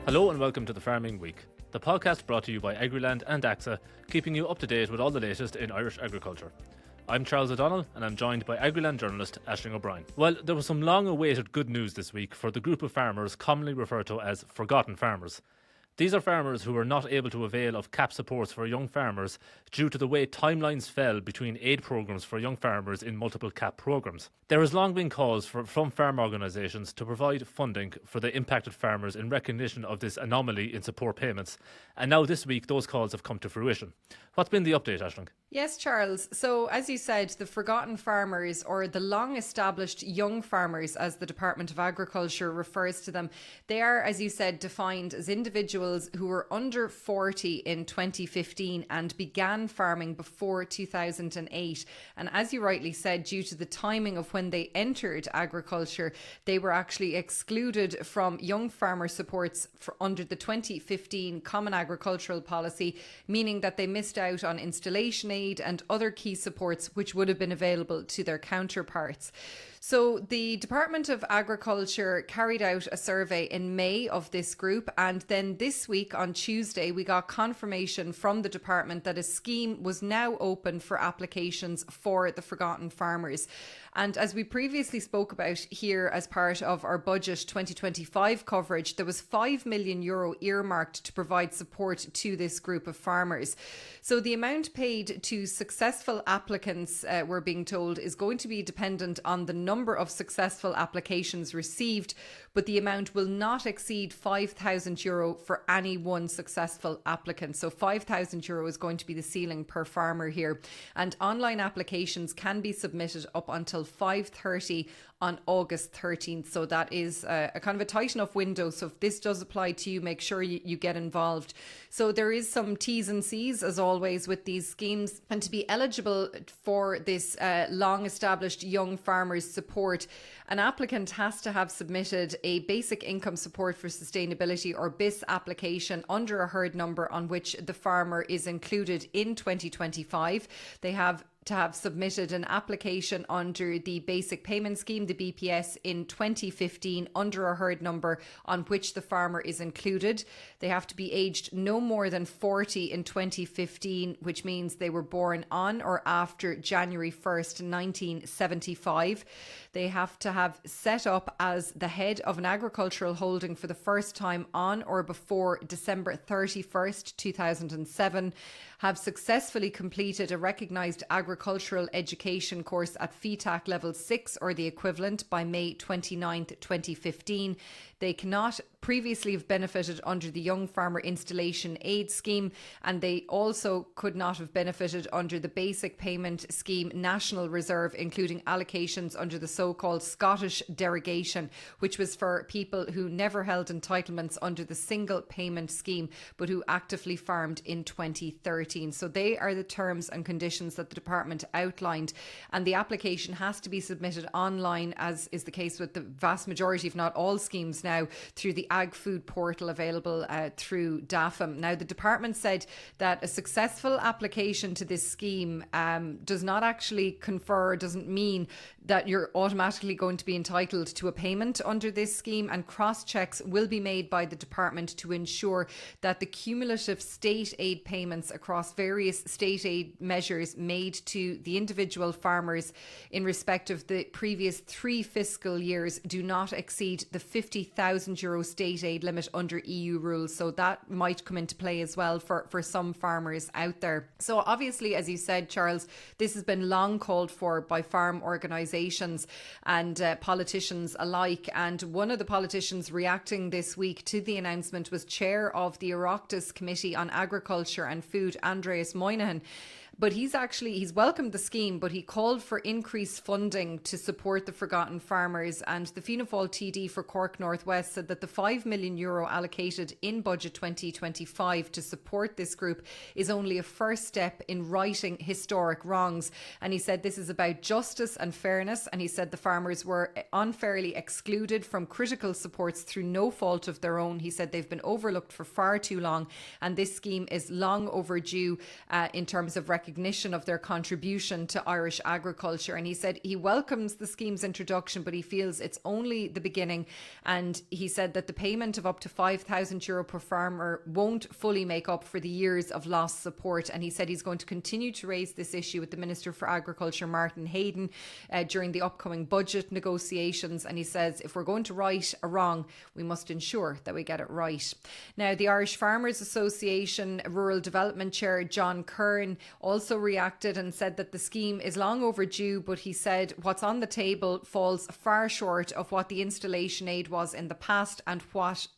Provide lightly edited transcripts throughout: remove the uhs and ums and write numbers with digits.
Hello and welcome to the Farming Week, the podcast brought to you by Agriland and AXA, keeping you up to date with all the latest in Irish agriculture. I'm Charles O'Donnell and I'm joined by Agriland journalist Aisling O'Brien. Well, there was some long-awaited good news this week for the group of farmers commonly referred to as forgotten farmers. These are farmers who were not able to avail of CAP supports for young farmers due to the way timelines fell between aid programmes for young farmers in multiple CAP programmes. There has long been calls from farm organisations to provide funding for the impacted farmers in recognition of this anomaly in support payments, and now this week those calls have come to fruition. What's been the update, Aisling? Yes, Charles. So, as you said, the forgotten farmers, or the long-established young farmers, as the Department of Agriculture refers to them, they are, as you said, defined as individuals who were under 40 in 2015 and began farming before 2008. And as you rightly said, due to the timing of when they entered agriculture, they were actually excluded from young farmer supports under the 2015 Common Agricultural Policy, meaning that they missed out on installation aid and other key supports which would have been available to their counterparts. So the Department of Agriculture carried out a survey in May of this group, and then this week on Tuesday we got confirmation from the department that a scheme was now open for applications for the forgotten farmers. And as we previously spoke about here as part of our budget 2025 coverage, there was €5 million earmarked to provide support to this group of farmers. So the amount paid to successful applicants, we're being told, is going to be dependent on the number of successful applications received, but the amount will not exceed €5,000 for any one successful applicant. So €5,000 is going to be the ceiling per farmer here. And online applications can be submitted up until 5:30 on August 13th. So that is a kind of a tight enough window. So if this does apply to you, make sure you get involved. So there is some T's and C's as always with these schemes. And to be eligible for this long established young farmers support, an applicant has to have submitted a basic income support for sustainability or BIS application under a herd number on which the farmer is included in 2025. They have to have submitted an application under the Basic Payment Scheme, the BPS, in 2015 under a herd number on which the farmer is included. They have to be aged no more than 40 in 2015, which means they were born on or after January 1st, 1975. They have to have set up as the head of an agricultural holding for the first time on or before December 31st, 2007, have successfully completed a recognised agricultural education course at FETAC level 6 or the equivalent by May 29th, 2015. They cannot previously have benefited under the Young Farmer Installation Aid Scheme, and they also could not have benefited under the Basic Payment Scheme National Reserve, including allocations under the so-called Scottish derogation, which was for people who never held entitlements under the single payment scheme but who actively farmed in 2013. So they are the terms and conditions that the department outlined, and the application has to be submitted online, as is the case with the vast majority, if not all schemes now, through the Ag Food portal available through DAFM. Now, the department said that a successful application to this scheme does not actually confer, doesn't mean that you're automatically going to be entitled to a payment under this scheme, and cross-checks will be made by the department to ensure that the cumulative state aid payments across various state aid measures made to the individual farmers in respect of the previous 3 fiscal years do not exceed the €50,000 state aid limit under EU rules. So that might come into play as well for some farmers out there. So obviously, as you said, Charles, this has been long called for by farm organisations and politicians alike. And one of the politicians reacting this week to the announcement was Chair of the Oireachtas Committee on Agriculture and Food, Andreas Moynihan. But he's welcomed the scheme, but he called for increased funding to support the forgotten farmers. And the Fianna Fáil TD for Cork North West said that the €5 million allocated in budget 2025 to support this group is only a first step in righting historic wrongs. And he said this is about justice and fairness. And he said the farmers were unfairly excluded from critical supports through no fault of their own. He said they've been overlooked for far too long, and this scheme is long overdue in terms of recognition recognition of their contribution to Irish agriculture. And he said he welcomes the scheme's introduction, but he feels it's only the beginning. And he said that the payment of up to €5,000 per farmer won't fully make up for the years of lost support. And he said he's going to continue to raise this issue with the Minister for Agriculture, Martin Hayden, during the upcoming budget negotiations. And he says if we're going to right a wrong, we must ensure that we get it right. Now, the Irish Farmers Association Rural Development Chair John Kern also reacted and said that the scheme is long overdue, but he said what's on the table falls far short of what the installation aid was in the past, and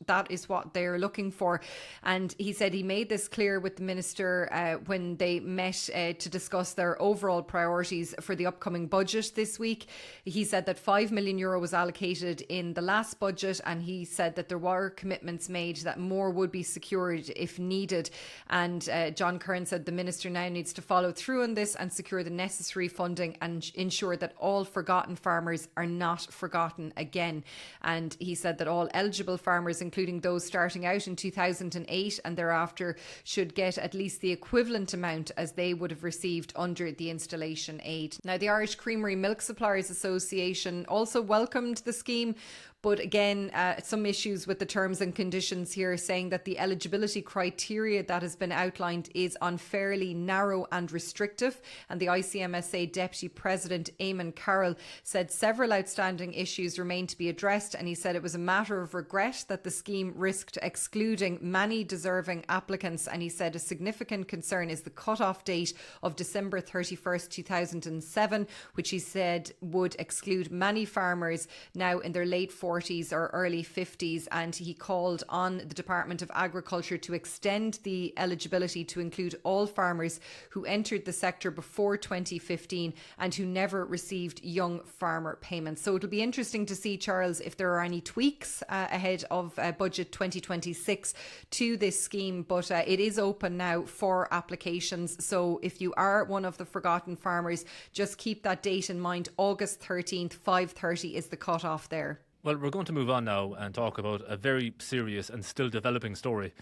that is what they're looking for. And he said he made this clear with the Minister when they met to discuss their overall priorities for the upcoming budget this week. He said that €5 million was allocated in the last budget, and he said that there were commitments made that more would be secured if needed. And John Kern said the Minister now needs to follow through on this and secure the necessary funding and ensure that all forgotten farmers are not forgotten again. And he said that all eligible farmers, including those starting out in 2008 and thereafter, should get at least the equivalent amount as they would have received under the installation aid. Now, the Irish Creamery Milk Suppliers Association also welcomed the scheme, but again, some issues with the terms and conditions here, saying that the eligibility criteria that has been outlined is unfairly narrow and restrictive. And the ICMSA Deputy President, Eamon Carroll, said several outstanding issues remain to be addressed. And he said it was a matter of regret that the scheme risked excluding many deserving applicants. And he said a significant concern is the cut-off date of December 31st, 2007, which he said would exclude many farmers now in their late 40s or early 50s, and he called on the Department of Agriculture to extend the eligibility to include all farmers who entered the sector before 2015 and who never received young farmer payments. So it'll be interesting to see, Charles, if there are any tweaks ahead of budget 2026 to this scheme, but it is open now for applications. So if you are one of the forgotten farmers, just keep that date in mind. August 13th, 5:30 is the cut-off there. Well, we're going to move on now and talk about a very serious and still developing story,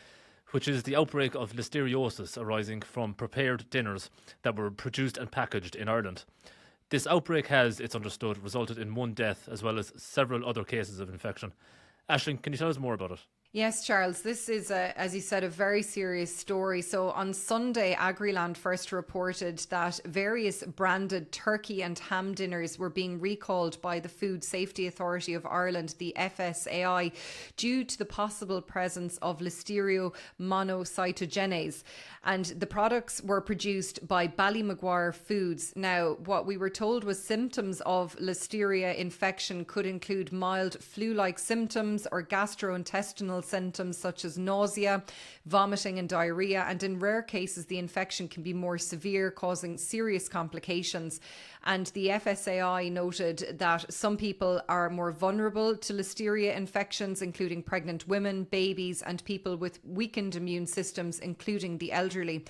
which is the outbreak of listeriosis arising from prepared dinners that were produced and packaged in Ireland. This outbreak has, it's understood, resulted in one death as well as several other cases of infection. Aisling, can you tell us more about it? Yes, Charles, this is, as you said, a very serious story. So on Sunday, Agriland first reported that various branded turkey and ham dinners were being recalled by the Food Safety Authority of Ireland, the FSAI, due to the possible presence of Listerio monocytogenes. And the products were produced by Ballymaguire Foods. Now, what we were told was symptoms of Listeria infection could include mild flu-like symptoms or gastrointestinal symptoms such as nausea, vomiting and diarrhea, and in rare cases the infection can be more severe, causing serious complications. And the FSAI noted that some people are more vulnerable to listeria infections, including pregnant women, babies, and people with weakened immune systems, including the elderly.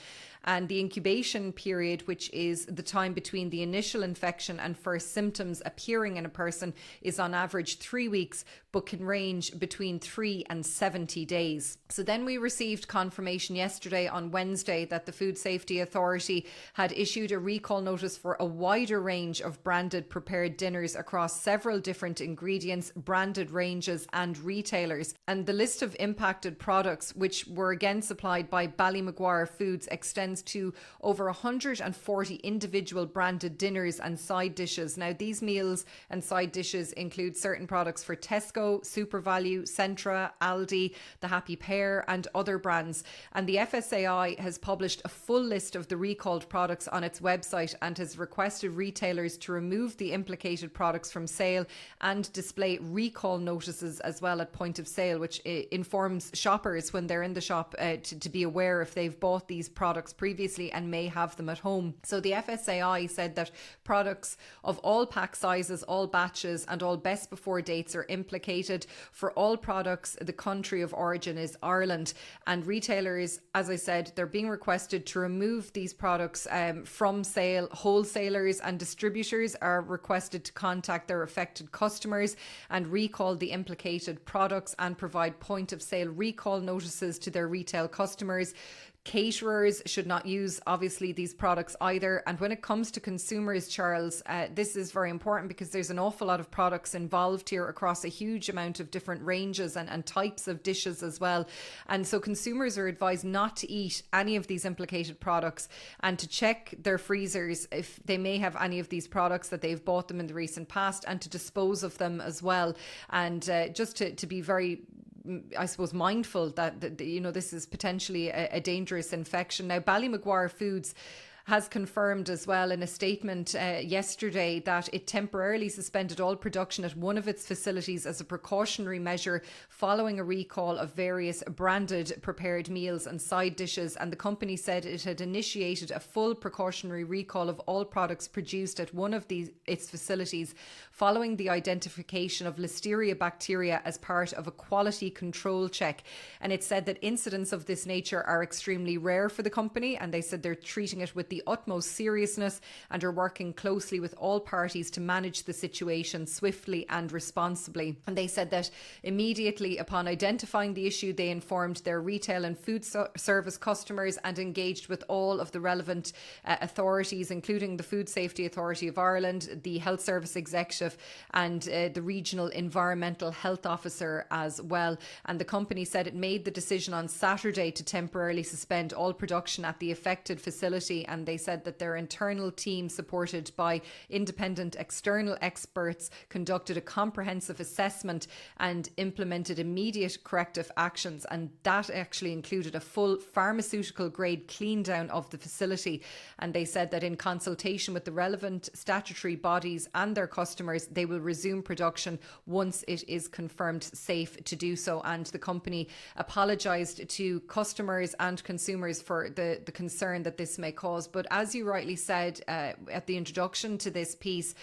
And the incubation period, which is the time between the initial infection and first symptoms appearing in a person, is on average 3 weeks, but can range between 3 and 70 days. So then we received confirmation yesterday on Wednesday that the Food Safety Authority had issued a recall notice for a wider range of branded prepared dinners across several different ingredients, branded ranges and retailers. And the list of impacted products, which were again supplied by Ballymaguire Foods, extends to over 140 individual branded dinners and side dishes. Now, these meals and side dishes include certain products for Tesco, SuperValu, Centra, Aldi, The Happy Pear and other brands. And the FSAI has published a full list of the recalled products on its website and has requested retailers to remove the implicated products from sale and display recall notices as well at point of sale, which informs shoppers when they're in the shop to be aware if they've bought these products previously and may have them at home. So the FSAI said that products of all pack sizes, all batches and all best before dates are implicated. For all products, the country of origin is Ireland, and retailers, as I said, they're being requested to remove these products from sale. Wholesalers and distributors are requested to contact their affected customers and recall the implicated products and provide point of sale recall notices to their retail customers. Caterers should not use, obviously, these products either. And when it comes to consumers, Charles, this is very important because there's an awful lot of products involved here across a huge amount of different ranges and types of dishes as well. And so consumers are advised not to eat any of these implicated products and to check their freezers if they may have any of these products, that they've bought them in the recent past, and to dispose of them as well. And just to be very, I suppose, mindful that this is potentially a dangerous infection. Now, Ballymaguire Foods has confirmed as well in a statement yesterday that it temporarily suspended all production at one of its facilities as a precautionary measure following a recall of various branded prepared meals and side dishes. And the company said it had initiated a full precautionary recall of all products produced at one of its facilities following the identification of listeria bacteria as part of a quality control check. And it said that incidents of this nature are extremely rare for the company, and they said they're treating it with the utmost seriousness and are working closely with all parties to manage the situation swiftly and responsibly. And they said that immediately upon identifying the issue, they informed their retail and food service customers and engaged with all of the relevant authorities, including the Food Safety Authority of Ireland, the Health Service Executive, and the Regional Environmental Health Officer as well. And the company said it made the decision on Saturday to temporarily suspend all production at the affected facility, and they said that their internal team, supported by independent external experts, conducted a comprehensive assessment and implemented immediate corrective actions, and that actually included a full pharmaceutical grade clean down of the facility. And they said that in consultation with the relevant statutory bodies and their customers, they will resume production once it is confirmed safe to do so. And the company apologised to customers and consumers for the concern that this may cause. But as you rightly said at the introduction to this piece,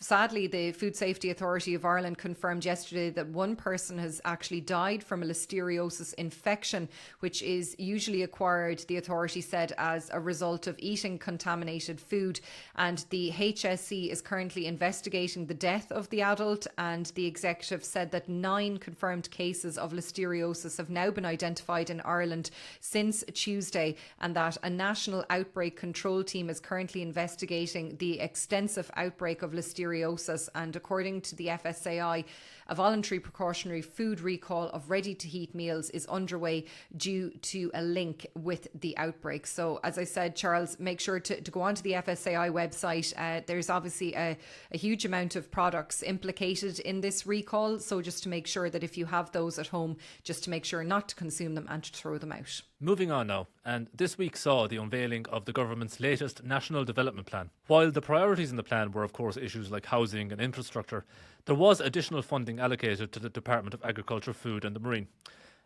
sadly, the Food Safety Authority of Ireland confirmed yesterday that one person has actually died from a listeriosis infection, which is usually acquired, the authority said, as a result of eating contaminated food. And the HSE is currently investigating the death of the adult, and the executive said that 9 confirmed cases of listeriosis have now been identified in Ireland since Tuesday, and that a national outbreak control team is currently investigating the extensive outbreak of listeriosis. And according to the FSAI, a voluntary precautionary food recall of ready-to-heat meals is underway due to a link with the outbreak. So, as I said, Charles, make sure to go onto the FSAI website. There's obviously a huge amount of products implicated in this recall. So just to make sure that if you have those at home, just to make sure not to consume them and to throw them out. Moving on now, and this week saw the unveiling of the government's latest National Development Plan. While the priorities in the plan were, of course, issues like housing and infrastructure, there was additional funding allocated to the Department of Agriculture, Food and the Marine.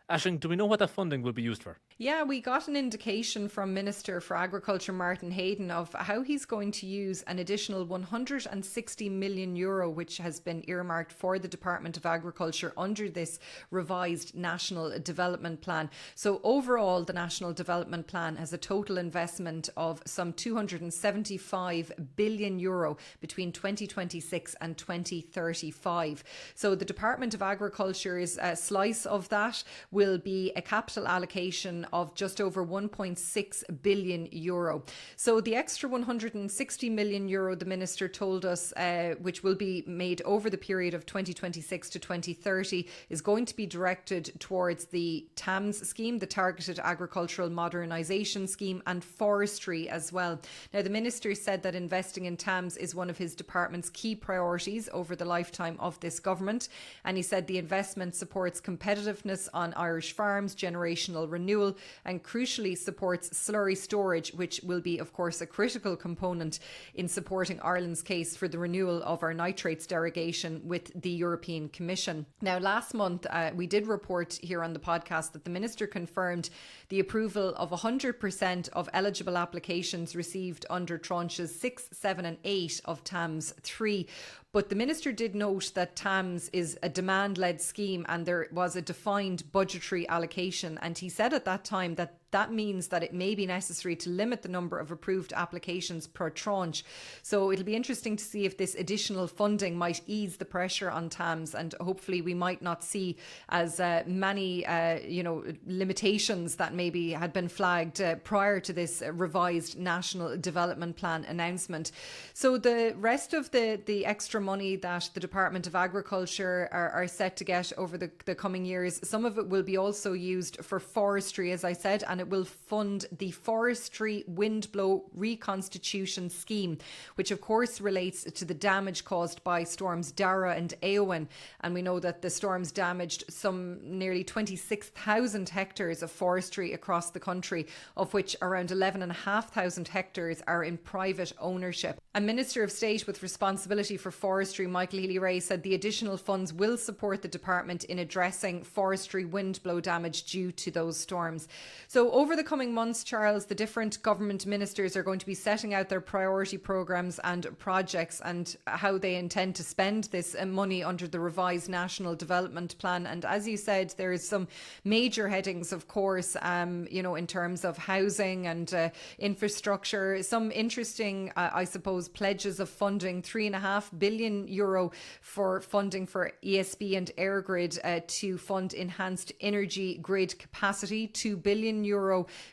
Aisling, do we know what that funding will be used for? Yeah, we got an indication from Minister for Agriculture Martin Hayden of how he's going to use an additional €160 million, which has been earmarked for the Department of Agriculture under this revised National Development Plan. So overall, the National Development Plan has a total investment of some €275 billion between 2026 and 2035. So the Department of Agriculture's slice of that will be a capital allocation of just over €1.6 billion. So the extra €160 million, the Minister told us, which will be made over the period of 2026 to 2030, is going to be directed towards the TAMS scheme, the Targeted Agricultural Modernisation Scheme, and forestry as well. Now, the Minister said that investing in TAMS is one of his department's key priorities over the lifetime of this government. And he said the investment supports competitiveness on Irish farms, generational renewal, and crucially supports slurry storage, which will be, of course, a critical component in supporting Ireland's case for the renewal of our nitrates derogation with the European Commission. Now, last month, we did report here on the podcast that the Minister confirmed the approval of 100% of eligible applications received under tranches 6, 7 and 8 of TAMS 3. But the Minister did note that TAMS is a demand-led scheme and there was a defined budgetary allocation. And he said at that time that that means that it may be necessary to limit the number of approved applications per tranche. So it'll be interesting to see if this additional funding might ease the pressure on TAMS, and hopefully we might not see as many limitations that maybe had been flagged prior to this revised National Development Plan announcement. So the rest of the extra money that the Department of Agriculture are set to get over the coming years, some of it will be also used for forestry, as I said, and it will fund the Forestry Windblow Reconstitution Scheme, which of course relates to the damage caused by storms DAERA and Éowyn. And we know that the storms damaged some nearly 26,000 hectares of forestry across the country, of which around 11,500 hectares are in private ownership. And Minister of State with responsibility for forestry, Michael Healy-Rae, said the additional funds will support the department in addressing forestry windblow damage due to those storms. So over the coming months, Charles, the different government ministers are going to be setting out their priority programmes and projects and how they intend to spend this money under the revised National Development Plan. And as you said, there is some major headings, of course, in terms of housing and infrastructure. Some interesting, I suppose, pledges of funding, €3.5 billion for funding for ESB and EirGrid to fund enhanced energy grid capacity, €2 billion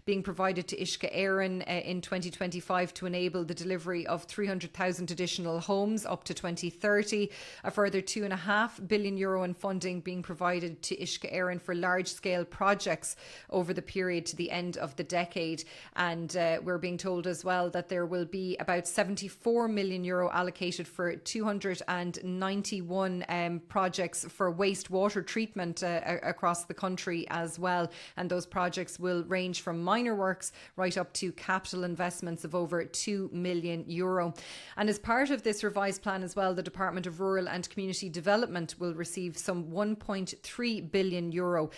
being provided to Uisce Éireann in 2025 to enable the delivery of 300,000 additional homes up to 2030, a further €2.5 billion in funding being provided to Uisce Éireann for large-scale projects over the period to the end of the decade. And we're being told as well that there will be about €74 million allocated for 291 projects for wastewater treatment across the country as well. And those projects will range from minor works right up to capital investments of over €2 million. And as part of this revised plan as well, the Department of Rural and Community Development will receive some €1.3 billion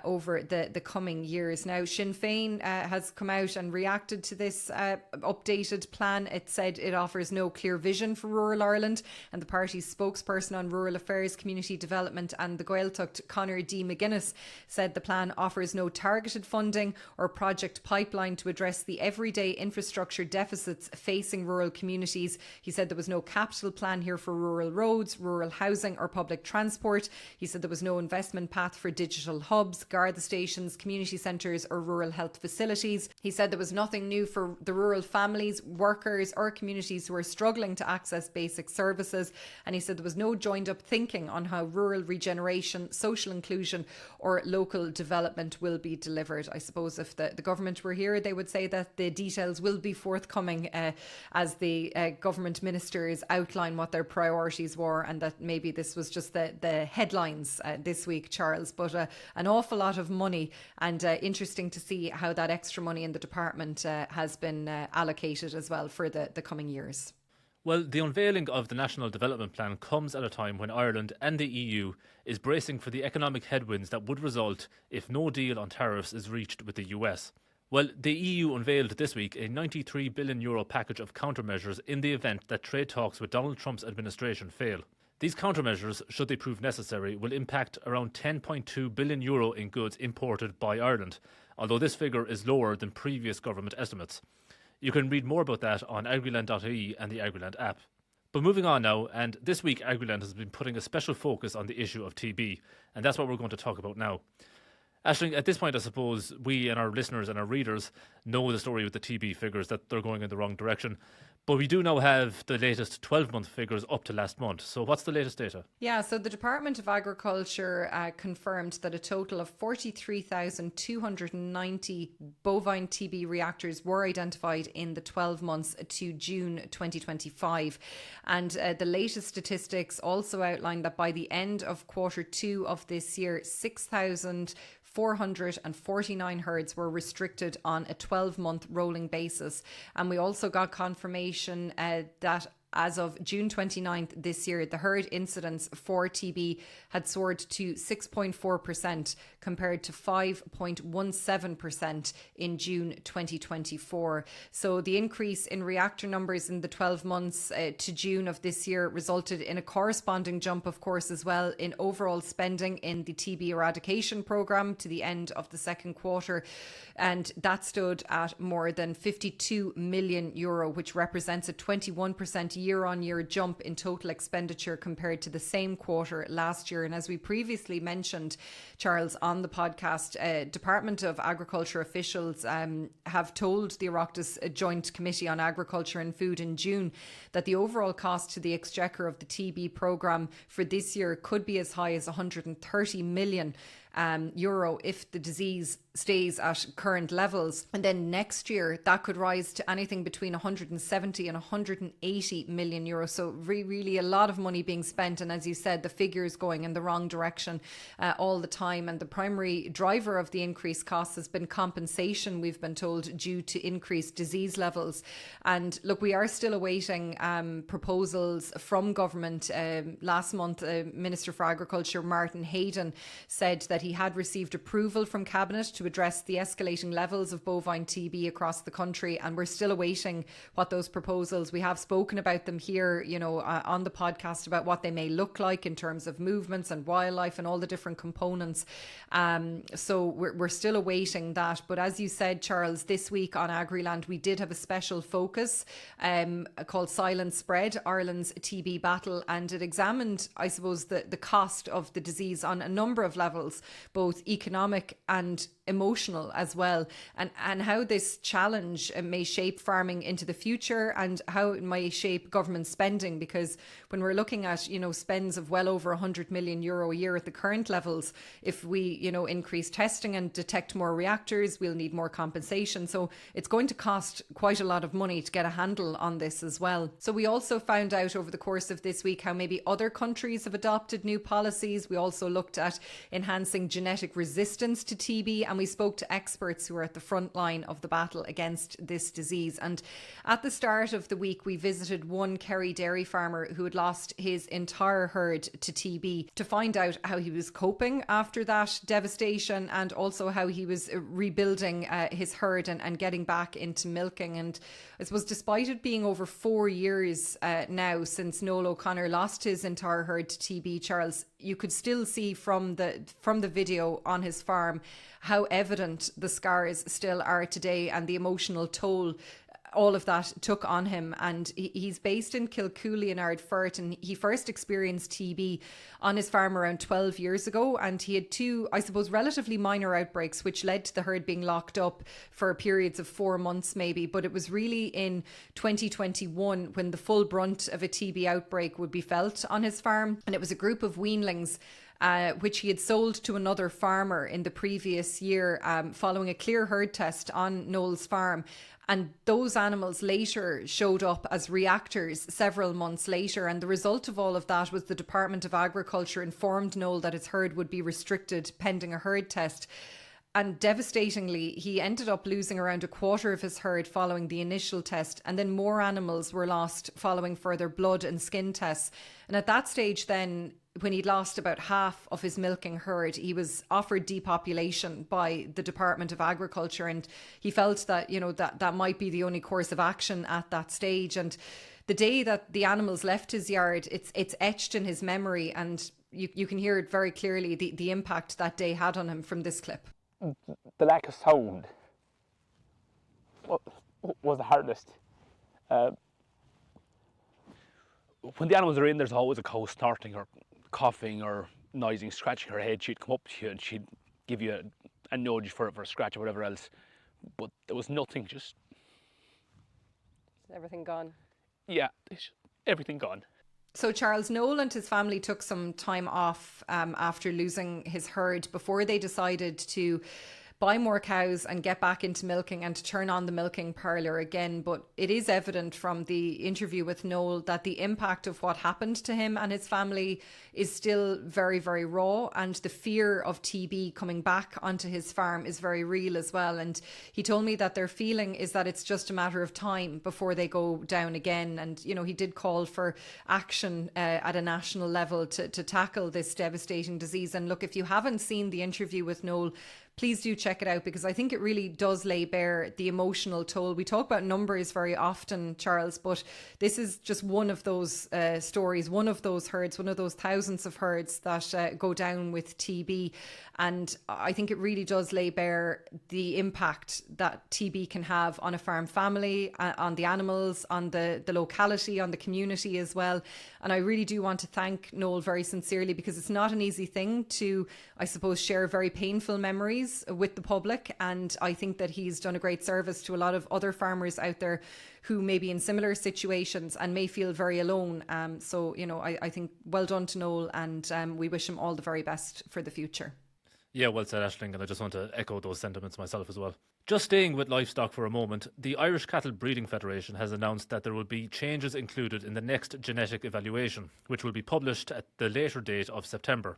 over the coming years. Now, Sinn Féin has come out and reacted to this updated plan. It said it offers no clear vision for rural Ireland, and the party's spokesperson on rural affairs, community development and the Gaeltacht, Conor D. McGuinness, said the plan offers no targeted funding or project pipeline to address the everyday infrastructure deficits facing rural communities. He said there was no capital plan here for rural roads, rural housing or public transport. He said there was no investment path for digital hubs, Garda stations, community centres or rural health facilities. He said there was nothing new for the rural families, workers or communities who are struggling to access basic services. And he said there was no joined up thinking on how rural regeneration, social inclusion or local development will be delivered. I suppose if the government were here, they would say that the details will be forthcoming as the government ministers outline what their priorities were, and that maybe this was just the headlines this week, Charles. But an awful lot of money, and interesting to see how that extra money in the department has been allocated as well for the coming years. Well, the unveiling of the National Development Plan comes at a time when Ireland and the EU is bracing for the economic headwinds that would result if no deal on tariffs is reached with the US. Well, the EU unveiled this week a €93 billion package of countermeasures in the event that trade talks with Donald Trump's administration fail. These countermeasures, should they prove necessary, will impact around €10.2 billion in goods imported by Ireland, although this figure is lower than previous government estimates. You can read more about that on Agriland.ie and the Agriland app. But moving on now, and this week Agriland has been putting a special focus on the issue of TB, and that's what we're going to talk about now. Aisling, at this point I suppose we and our listeners and our readers know the story with the TB figures, that they're going in the wrong direction. But we do now have the latest 12-month figures up to last month. So what's the latest data? Yeah, so the Department of Agriculture confirmed that a total of 43,290 bovine TB reactors were identified in the 12 months to June 2025. And the latest statistics also outline that by the end of quarter 2 of this year, 6,449 herds were restricted on a 12-month rolling basis. And we also got confirmation that as of June 29th this year, the herd incidence for TB had soared to 6.4% compared to 5.17% in June 2024. So the increase in reactor numbers in the 12 months to June of this year resulted in a corresponding jump, of course, as well in overall spending in the TB eradication programme to the end of the second quarter. And that stood at more than €52 million, which represents a 21% year-on-year jump in total expenditure compared to the same quarter last year. And as we previously mentioned, Charles, on the podcast, Department of Agriculture officials have told the Oireachtas Joint Committee on Agriculture and Food in June that the overall cost to the exchequer of the TB programme for this year could be as high as €130 million if the disease stays at current levels. And then next year that could rise to anything between 170 and 180 million euros. So really a lot of money being spent, and as you said, the figures going in the wrong direction all the time. And the primary driver of the increased costs has been compensation, we've been told, due to increased disease levels. And look, we are still awaiting proposals from government. Last month, Minister for Agriculture Martin Hayden said that he had received approval from Cabinet to address the escalating levels of bovine TB across the country, and we're still awaiting what those proposals, we have spoken about them here, on the podcast about what they may look like in terms of movements and wildlife and all the different components. So we're still awaiting that. But as you said, Charles, this week on Agriland, we did have a special focus called Silent Spread, Ireland's TB Battle, and it examined, I suppose, the cost of the disease on a number of levels, both economic and emotional as well, and how this challenge may shape farming into the future and how it may shape government spending. Because when we're looking at spends of well over €100 million a year at the current levels, if we increase testing and detect more reactors, we'll need more compensation. So it's going to cost quite a lot of money to get a handle on this as well. So we also found out over the course of this week how maybe other countries have adopted new policies. We also looked at enhancing genetic resistance to TB, and we spoke to experts who are at the front line of the battle against this disease. And at the start of the week, we visited one Kerry dairy farmer who had lost his entire herd to TB to find out how he was coping after that devastation, and also how he was rebuilding his herd and getting back into milking. And I suppose despite it being over 4 years now since Noel O'Connor lost his entire herd to TB, Charles, you could still see from the video on his farm how evident the scars still are today and the emotional toll all of that took on him. And he's based in Kilcooley in Ardfert, and he first experienced TB on his farm around 12 years ago, and he had two, I suppose, relatively minor outbreaks which led to the herd being locked up for periods of 4 months maybe. But it was really in 2021 when the full brunt of a TB outbreak would be felt on his farm, and it was a group of weanlings which he had sold to another farmer in the previous year following a clear herd test on Noel's farm. And those animals later showed up as reactors several months later. And the result of all of that was the Department of Agriculture informed Noel that his herd would be restricted pending a herd test. And devastatingly, he ended up losing around a quarter of his herd following the initial test. And then more animals were lost following further blood and skin tests. And at that stage then, when he'd lost about half of his milking herd, he was offered depopulation by the Department of Agriculture, and he felt that that might be the only course of action at that stage. And the day that the animals left his yard, it's etched in his memory, and you can hear it very clearly, the impact that day had on him from this clip. The lack of sound was the hardest. When the animals are in, there's always a cow snorting or coughing or noising, scratching her head. She'd come up to you and she'd give you a nudge for a scratch or whatever else. But there was nothing, just... Everything gone? Yeah, everything gone. So Charles, Noel and his family took some time off after losing his herd before they decided to buy more cows and get back into milking and to turn on the milking parlour again. But it is evident from the interview with Noel that the impact of what happened to him and his family is still very, very raw, and the fear of TB coming back onto his farm is very real as well. And he told me that their feeling is that it's just a matter of time before they go down again. And, you know, he did call for action at a national level to tackle this devastating disease. And look, if you haven't seen the interview with Noel, please do check it out, because I think it really does lay bare the emotional toll. We talk about numbers very often, Charles, but this is just one of those stories, one of those herds, one of those thousands of herds that go down with TB. And I think it really does lay bare the impact that TB can have on a farm family, on the animals, on the locality, on the community as well. And I really do want to thank Noel very sincerely, because it's not an easy thing to, I suppose, share very painful memories with the public. And I think that he's done a great service to a lot of other farmers out there who may be in similar situations and may feel very alone. So, you know, I think well done to Noel, and we wish him all the very best for the future. Yeah, well said, Aisling, and I just want to echo those sentiments myself as well. Just staying with livestock for a moment, the Irish Cattle Breeding Federation has announced that there will be changes included in the next genetic evaluation, which will be published at the later date of September.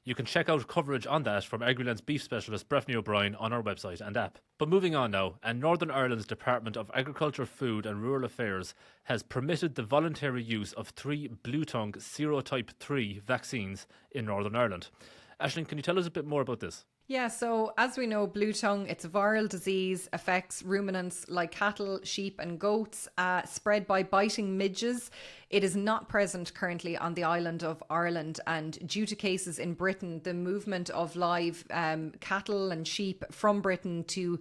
You can check out coverage on that from Agriland's beef specialist Breffney O'Brien on our website and app. But moving on now, and Northern Ireland's Department of Agriculture, Food and Rural Affairs has permitted the voluntary use of 3 Bluetongue serotype 3 vaccines in Northern Ireland. Aisling, can you tell us a bit more about this? Yeah, so as we know, Bluetongue, it's a viral disease, affects ruminants like cattle, sheep and goats, spread by biting midges. It is not present currently on the island of Ireland, and due to cases in Britain, the movement of live cattle and sheep from Britain to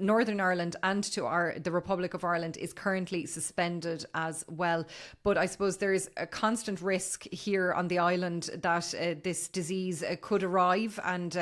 Northern Ireland and to the Republic of Ireland is currently suspended as well. But I suppose there is a constant risk here on the island that this disease could arrive, and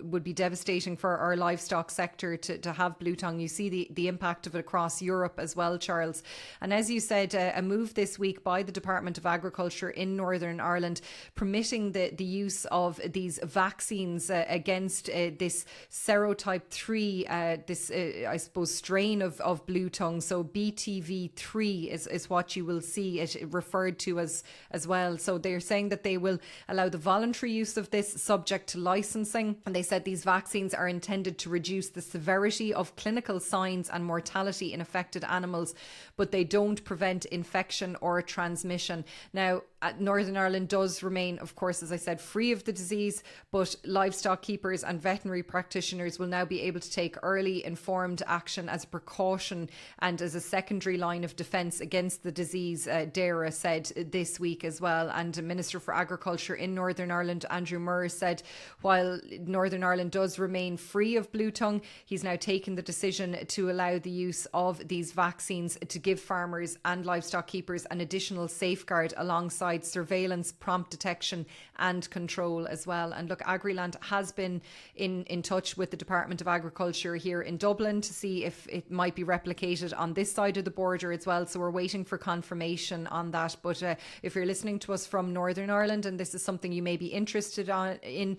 would be devastating for our livestock sector to have Bluetongue. You see the impact of it across Europe as well, Charles. And as you said, a move this week by the Department of Agriculture in Northern Ireland permitting the use of these vaccines against this serotype 3, I suppose, strain of Bluetongue. So BTV3 is what you will see it referred to as well. So they're saying that they will allow the voluntary use of this subject to licensing. And they said these vaccines are intended to reduce the severity of clinical signs and mortality in affected animals, but they don't prevent infection or transmission. Now, Northern Ireland does remain, of course, as I said, free of the disease, but livestock keepers and veterinary practitioners will now be able to take early informed action as a precaution and as a secondary line of defence against the disease, DAERA said this week as well. And Minister for Agriculture in Northern Ireland, Andrew Murr, said while Northern Ireland does remain free of Bluetongue, he's now taken the decision to allow the use of these vaccines to give farmers and livestock keepers an additional safeguard alongside surveillance, prompt detection and control as well. And look, Agriland has been in touch with the Department of Agriculture here in Dublin to see if it might be replicated on this side of the border as well. So we're waiting for confirmation on that. But if you're listening to us from Northern Ireland and this is something you may be interested in,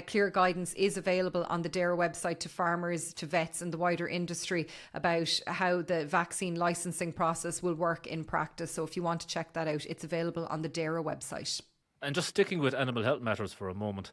clear guidance is available on the DAERA website to farmers, to vets and the wider industry about how the vaccine licensing process will work in practice. So if you want to check that out, it's available on the DAERA website. And just sticking with animal health matters for a moment,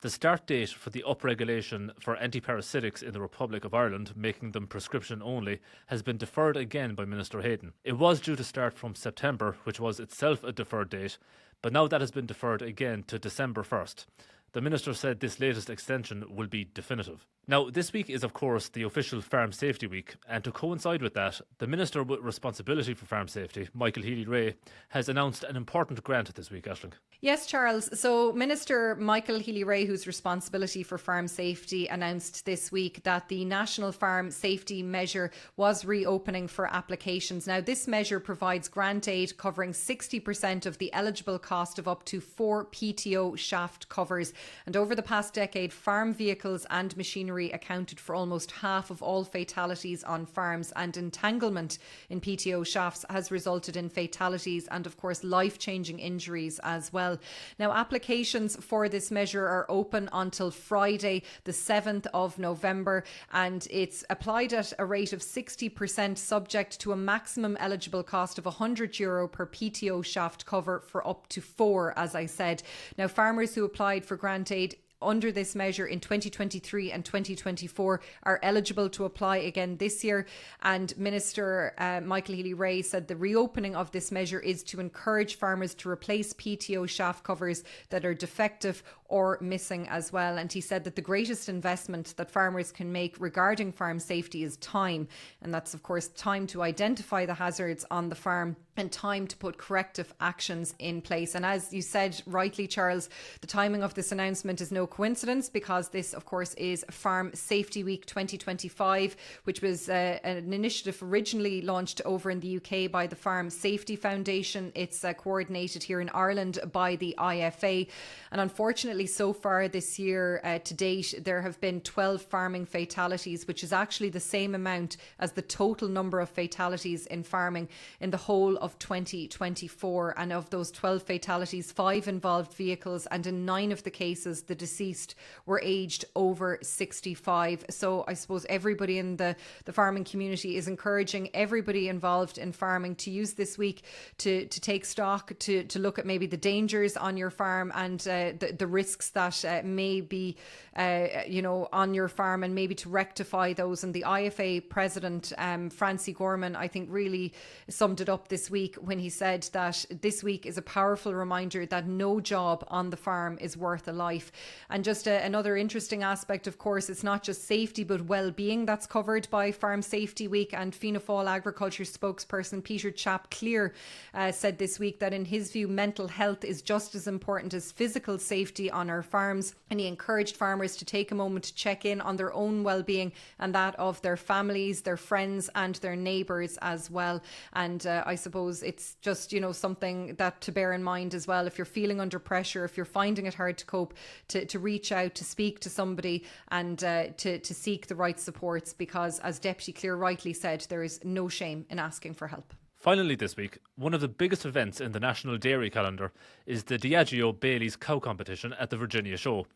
the start date for the upregulation for antiparasitics in the Republic of Ireland, making them prescription only, has been deferred again by Minister Hayden. It was due to start from September, which was itself a deferred date, but now that has been deferred again to December 1st. The Minister said this latest extension will be definitive. Now, this week is, of course, the official Farm Safety Week, and to coincide with that, the Minister with responsibility for farm safety, Michael Healy-Rae, has announced an important grant this week, Aisling. Yes, Charles. So Minister Michael Healy-Rae, whose responsibility for farm safety, announced this week that the National Farm Safety Measure was reopening for applications. Now, this measure provides grant aid covering 60% of the eligible cost of up to 4 PTO shaft covers. And over the past decade, farm vehicles and machinery machinery accounted for almost half of all fatalities on farms, and entanglement in PTO shafts has resulted in fatalities and, of course, life-changing injuries as well. Now, applications for this measure are open until Friday, the 7th of November, and it's applied at a rate of 60%, subject to a maximum eligible cost of €100 per PTO shaft cover for up to 4, as I said. Now, farmers who applied for grant aid under this measure in 2023 and 2024 are eligible to apply again this year. And Minister Michael Healy-Rae said the reopening of this measure is to encourage farmers to replace PTO shaft covers that are defective or missing as well. And he said that the greatest investment that farmers can make regarding farm safety is time. And that's, of course, time to identify the hazards on the farm and time to put corrective actions in place. And as you said rightly, Charles, the timing of this announcement is no coincidence, because this, of course, is Farm Safety Week 2025, which was an initiative originally launched over in the UK by the Farm Safety Foundation. It's coordinated here in Ireland by the IFA. And unfortunately, so far this year, to date, there have been 12 farming fatalities, which is actually the same amount as the total number of fatalities in farming in the whole of 2024. And of those 12 fatalities, 5 involved vehicles, and in 9 of the cases, the deceased were aged over 65. So I suppose everybody in the farming community is encouraging everybody involved in farming to use this week to take stock, to look at maybe the dangers on your farm and the risks that may be on your farm, and maybe to rectify those. And the IFA president, Francie Gorman, I think really summed it up this week when he said that this week is a powerful reminder that no job on the farm is worth a life. And just another interesting aspect, of course, it's not just safety but well-being that's covered by Farm Safety Week. And Fianna Fáil agriculture spokesperson Peter Chapp-Clear said this week that in his view, mental health is just as important as physical safety on our farms. And he encouraged farmers to take a moment to check in on their own well-being and that of their families, their friends and their neighbours as well. And I suppose it's just, something that to bear in mind as well. If you're feeling under pressure, if you're finding it hard to cope, to reach out, to speak to somebody and to seek the right supports, because as Deputy Clear rightly said, there is no shame in asking for help. Finally this week, one of the biggest events in the national dairy calendar is the Diageo Baileys Cow competition at the Virginia Show.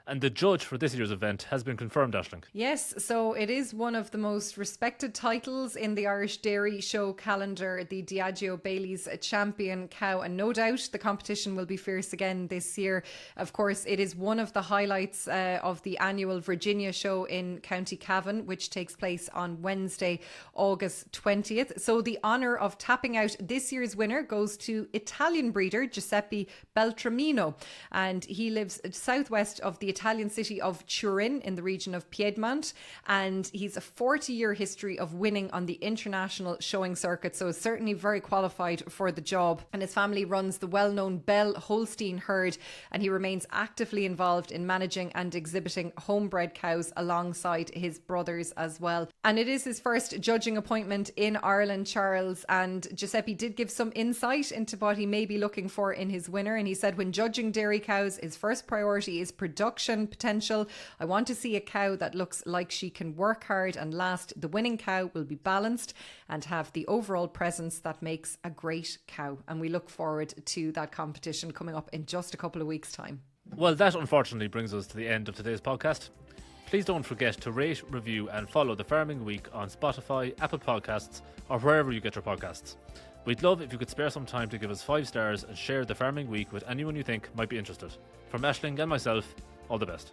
And the judge for this year's event has been confirmed, Aisling. Yes, so it is one of the most respected titles in the Irish Dairy Show calendar, the Diageo Baileys Champion Cow. And no doubt the competition will be fierce again this year. Of course, it is one of the highlights of the annual Virginia Show in County Cavan, which takes place on Wednesday, August 20th. So the honour of tapping out this year's winner goes to Italian breeder Giuseppe Beltramino. And he lives southwest of the Italian city of Turin in the region of Piedmont, and he's a 40-year history of winning on the international showing circuit, so is certainly very qualified for the job. And his family runs the well-known Bell Holstein herd, and he remains actively involved in managing and exhibiting homebred cows alongside his brothers as well. And it is his first judging appointment in Ireland, Charles, and Giuseppe did give some insight into what he may be looking for in his winner. And he said when judging dairy cows, his first priority is production potential. I want to see a cow that looks like she can work hard and last. The winning cow will be balanced and have the overall presence that makes a great cow. And we look forward to that competition coming up in just a couple of weeks' time. Well, that unfortunately brings us to the end of today's podcast. Please don't forget to rate, review and follow The Farming Week on Spotify, Apple Podcasts or wherever you get your podcasts. We'd love if you could spare some time to give us 5 stars and share The Farming Week with anyone you think might be interested. From Aisling and myself, all the best.